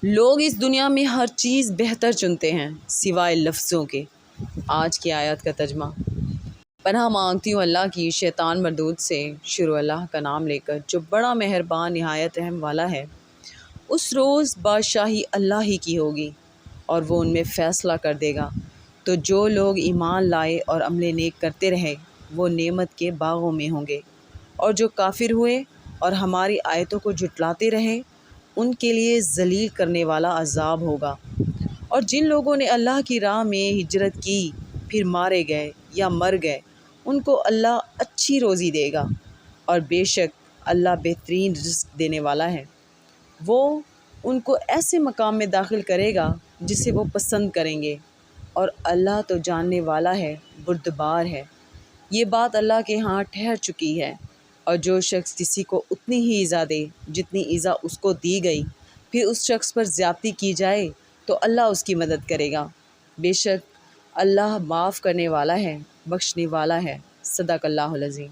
لوگ اس دنیا میں ہر چیز بہتر چنتے ہیں سوائے لفظوں کے۔ آج کی آیت کا ترجمہ۔ پناہ مانگتی ہوں اللہ کی شیطان مردود سے۔ شروع اللہ کا نام لے کر جو بڑا مہربان نہایت رحم والا ہے۔ اس روز بادشاہی اللہ ہی کی ہوگی اور وہ ان میں فیصلہ کر دے گا۔ تو جو لوگ ایمان لائے اور عمل نیک کرتے رہے وہ نعمت کے باغوں میں ہوں گے، اور جو کافر ہوئے اور ہماری آیتوں کو جھٹلاتے رہے ان کے لیے ذلیل کرنے والا عذاب ہوگا۔ اور جن لوگوں نے اللہ کی راہ میں ہجرت کی پھر مارے گئے یا مر گئے ان کو اللہ اچھی روزی دے گا، اور بے شک اللہ بہترین رزق دینے والا ہے۔ وہ ان کو ایسے مقام میں داخل کرے گا جسے وہ پسند کریں گے، اور اللہ تو جاننے والا ہے، بردبار ہے۔ یہ بات اللہ کے ہاں ٹھہر چکی ہے۔ اور جو شخص کسی کو اتنی ہی ایذا دے جتنی ایذا اس کو دی گئی، پھر اس شخص پر زیادتی کی جائے تو اللہ اس کی مدد کرے گا۔ بے شک اللہ معاف کرنے والا ہے، بخشنے والا ہے۔ صدق اللہ العظیم۔